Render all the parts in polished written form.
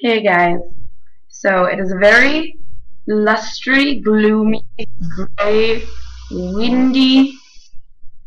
Hey guys, so it is a very lustre, gloomy, gray, windy,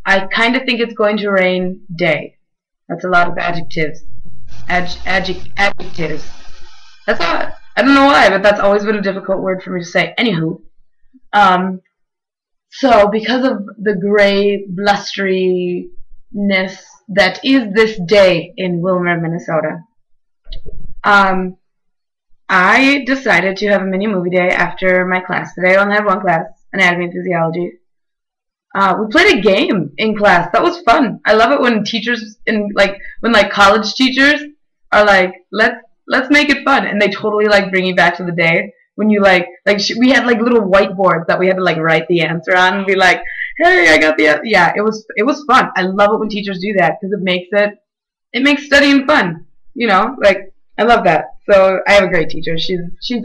I kind of think it's going to rain day. That's a lot of adjectives. Adjectives. That's not, I don't know why, but that's always been a difficult word for me to say. Anywho, um, so because of the gray blusteriness that is this day in Wilmer, Minnesota, um, I decided to have a mini movie day after my class today. I only had one class, anatomy and physiology. We played a game in class. That was fun. I love it when teachers when college teachers are like, let's make it fun, and they totally like bring you back to the day when you we had like little whiteboards that we had to like write the answer on and be like, hey, I got the yeah. It was fun. I love it when teachers do that because it makes studying fun. Like I love that. So I have a great teacher. She's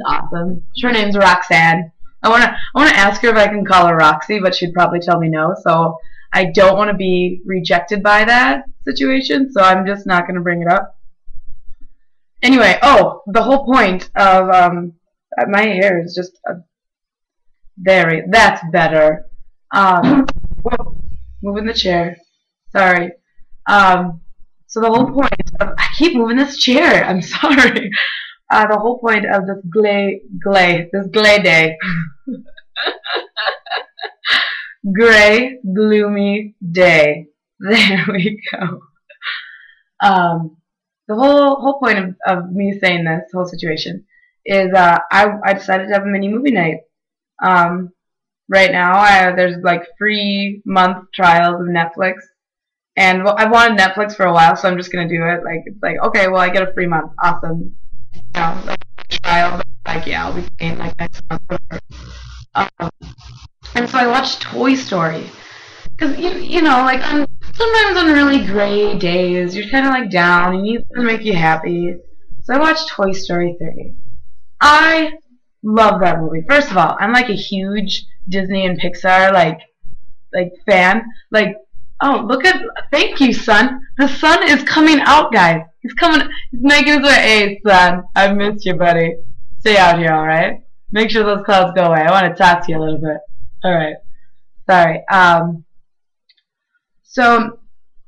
awesome. Her name's Roxanne. I wanna ask her if I can call her Roxy, but she'd probably tell me no. So I don't want to be rejected by that situation. So I'm just not gonna bring it up. Anyway, the whole point of my hair is just that's better. Whoa, moving the chair. Sorry. So the whole point of I keep moving this chair. I'm sorry. The whole point of this glay day, gray, gloomy day. There we go. The whole point of me saying this whole situation is I decided to have a mini movie night. Right now, there's like free month trials of Netflix. And well, I've wanted Netflix for a while, so I'm just gonna do it. Like it's like, okay, well I get a free month, awesome. Like trial, but like yeah, I'll be paying like next month. Um, and so I watched Toy Story, cause like sometimes on really gray days, you're kind of like down, and you need something to make you happy. So I watched Toy Story 3. I love that movie. First of all, I'm like a huge Disney and Pixar like fan. Like, oh, thank you, son. The sun is coming out, guys. He's making his way. Hey, son, I missed you, buddy. Stay out here, alright? Make sure those clouds go away. I want to talk to you a little bit. Alright. Sorry. So,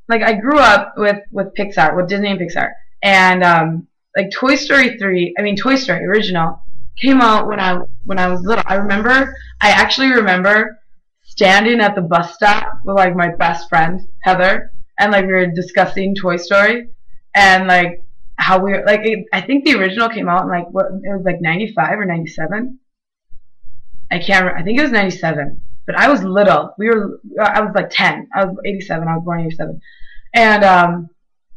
like, I grew up with Pixar, with Disney and Pixar. And, like, Toy Story original, came out when I was little. I actually remember standing at the bus stop with like my best friend Heather, and like we were discussing Toy Story, and like how we were I think the original came out in like it was like 95 or 97. I can't remember. I think it was 97, but I was little. I was like 10. I was 87. I was born in 87, and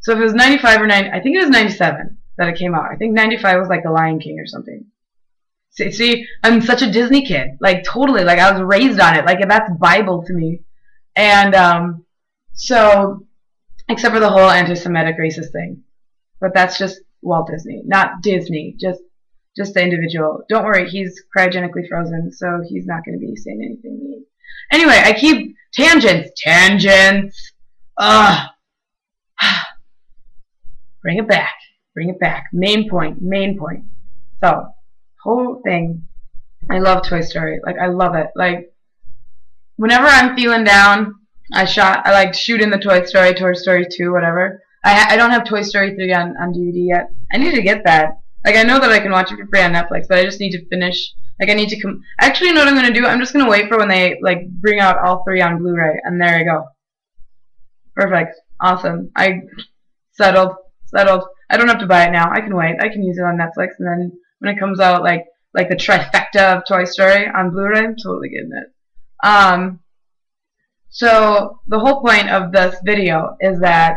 so if it was 95 or 90, I think it was 97 that it came out. I think 95 was like The Lion King or something. See, I'm such a Disney kid. Like, totally. Like, I was raised on it. Like, that's Bible to me. And, so, except for the whole anti-Semitic racist thing. But that's just Walt Disney. Not Disney. Just the individual. Don't worry. He's cryogenically frozen, so he's not going to be saying anything mean. Anyway, I keep... Tangents! Ugh. Bring it back. Main point. So... whole thing. I love Toy Story. Like, I love it. Like, whenever I'm feeling down, I like shooting the Toy Story 2, whatever. I don't have Toy Story 3 on DVD yet. I need to get that. Like, I know that I can watch it for free on Netflix, but I just need to finish. Like, I need to actually, you know what I'm going to do? I'm just going to wait for when they, like, bring out all 3 on Blu-ray, and there I go. Perfect. Awesome. Settled. I don't have to buy it now. I can wait. I can use it on Netflix, and then when it comes out, like the trifecta of Toy Story on Blu-ray, I'm totally getting it. So the whole point of this video is that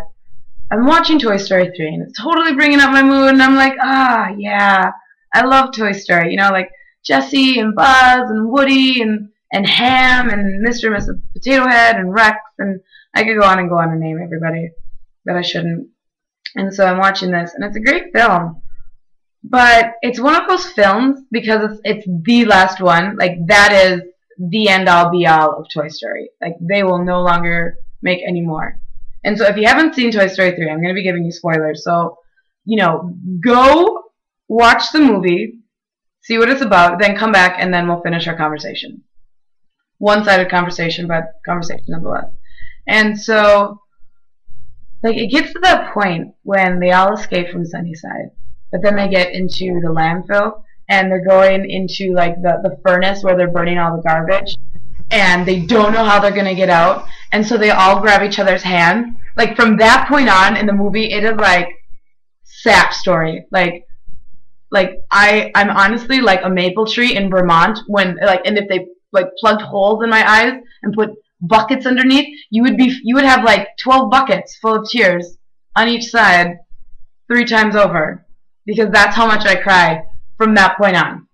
I'm watching Toy Story 3, and it's totally bringing up my mood, and I'm like, yeah, I love Toy Story. You know, like Jessie and Buzz and Woody and Ham and Mr. and Mrs. Potato Head and Rex, and I could go on and name everybody, but I shouldn't. And so I'm watching this, and it's a great film. But it's one of those films because it's the last one. Like, that is the end-all, be-all of Toy Story. Like, they will no longer make any more. And so if you haven't seen Toy Story 3, I'm going to be giving you spoilers. So, go watch the movie, see what it's about, then come back, and then we'll finish our conversation. One-sided conversation, but conversation nonetheless. And so, like, it gets to that point when they all escape from Sunnyside, but then they get into the landfill, and they're going into, like, the furnace where they're burning all the garbage, and they don't know how they're going to get out, and so they all grab each other's hand. Like, from that point on in the movie, it is, like, sap story. Like I'm honestly like a maple tree in Vermont when, like, and if they, like, plugged holes in my eyes and put buckets underneath, you would have, like, 12 buckets full of tears on each side 3 times over, because that's how much I cried from that point on.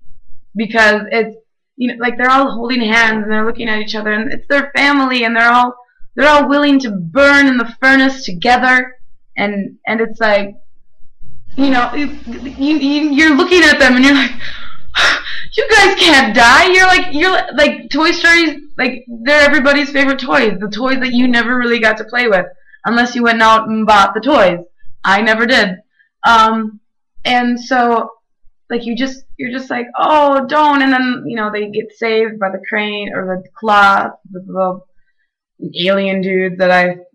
Because it's, you know, like, they're all holding hands and they're looking at each other, and it's their family, and they're all willing to burn in the furnace together, and it's like, you know, you're looking at them and you're like, you guys can't die. You're like Toy Story's, like, they're everybody's favorite toys. The toys that you never really got to play with unless you went out and bought the toys. I never did. And so, like, you're just like, oh, don't. And then, you know, they get saved by the crane or the claw, the little alien dudes that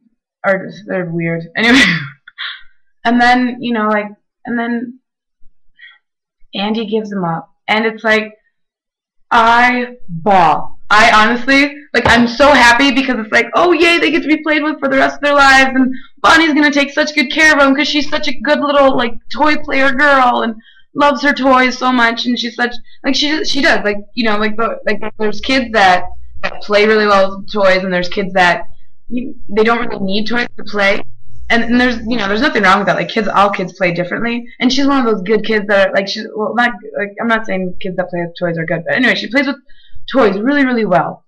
they're weird. Anyway. And then, you know, like, and then Andy gives them up. And it's like, I bawl. I honestly, like, I'm so happy because it's like, oh, yay, they get to be played with for the rest of their lives. And Bonnie's going to take such good care of them because she's such a good little, like, toy player girl and loves her toys so much. And she's such, like, she does. Like, you know, like there's kids that play really well with toys, and there's kids that they don't really need toys to play. And there's, you know, there's nothing wrong with that. Like, all kids play differently. And she's one of those good kids that are, like, I'm not saying kids that play with toys are good. But anyway, she plays with toys really, really well.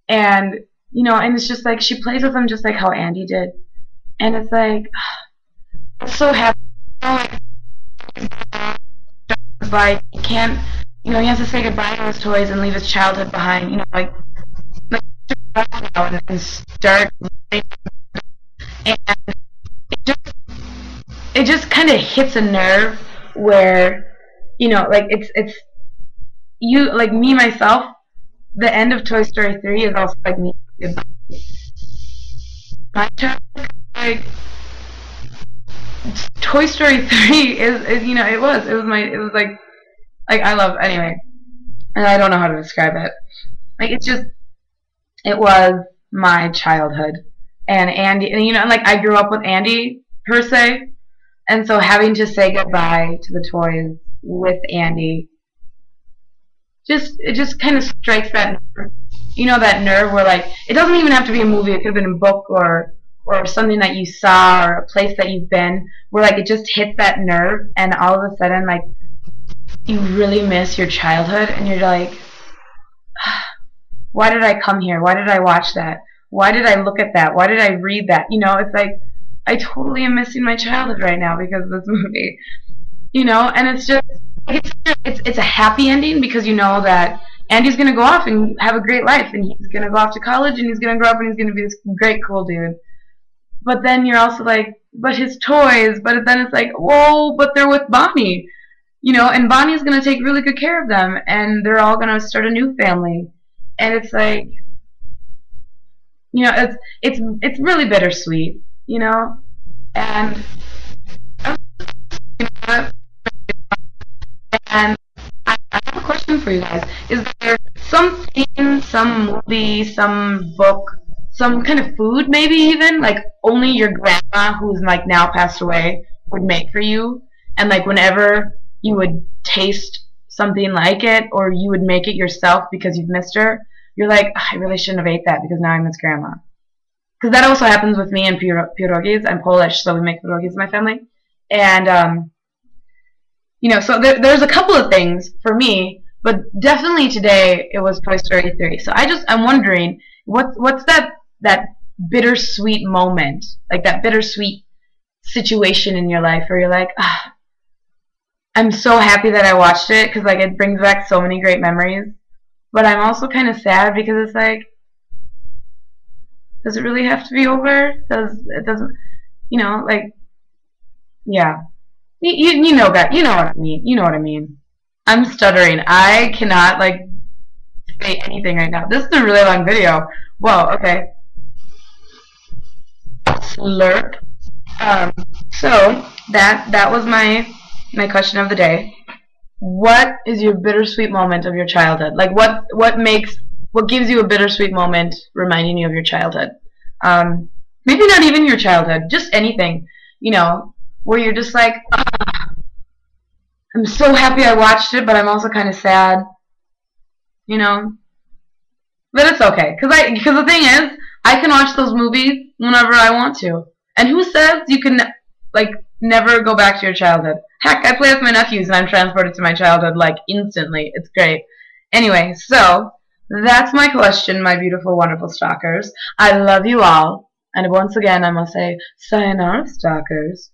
And, you know, and it's just like, she plays with them just like how Andy did. And it's like, I'm so happy. Like, he can't, you know, he has to say goodbye to his toys and leave his childhood behind. You know, like and start. And it just kind of hits a nerve where, you know, like, it's you, like, me myself, the end of Toy Story 3 is also like me. My childhood, like, Toy Story 3 is, you know, it was like I love, anyway, and I don't know how to describe it. Like, it was my childhood. And Andy, and, you know, like, I grew up with Andy, per se, and so having to say goodbye to the toys with Andy, it just kind of strikes that nerve. You know, that nerve where, like, it doesn't even have to be a movie. It could have been a book or something that you saw or a place that you've been, where, like, it just hits that nerve, and all of a sudden, like, you really miss your childhood, and you're like, why did I come here? Why did I watch that? Why did I look at that? Why did I read that? You know, it's like, I totally am missing my childhood right now because of this movie. You know, and it's just, it's a happy ending because you know that Andy's going to go off and have a great life, and he's going to go off to college, and he's going to grow up, and he's going to be this great, cool dude. But then you're also like, but his toys, but then it's like, whoa, but they're with Bonnie. You know, and Bonnie's going to take really good care of them, and they're all going to start a new family. And it's like, you know, it's really bittersweet, you know, and I have a question for you guys. Is there something, some movie, some book, some kind of food, maybe even, like, only your grandma, who's, like, now passed away, would make for you, and, like, whenever you would taste something like it, or you would make it yourself because you've missed her, you're like, I really shouldn't have ate that because now I miss grandma. Because that also happens with me and pierogies. I'm Polish, so we make pierogies in my family. And, you know, so there's a couple of things for me, but definitely today it was Toy Story 3. So I'm wondering, what's that bittersweet moment, like that bittersweet situation in your life where you're like, I'm so happy that I watched it because, like, it brings back so many great memories. But I'm also kind of sad because it's like, does it really have to be over? It doesn't, you know, like, yeah. You know that. You know what I mean. You know what I mean. I'm stuttering. I cannot, like, say anything right now. This is a really long video. Whoa, okay. Slurp. Um, so that was my question of the day. What is your bittersweet moment of your childhood? Like what gives you a bittersweet moment reminding you of your childhood? Maybe not even your childhood, just anything, where you're just like, I'm so happy I watched it, but I'm also kind of sad, you know. But it's okay, because the thing is, I can watch those movies whenever I want to. And who says you can, like, never go back to your childhood? Heck, I play with my nephews and I'm transported to my childhood, like, instantly. It's great. Anyway, so, that's my question, my beautiful, wonderful stalkers. I love you all. And once again, I must say, sayonara, stalkers.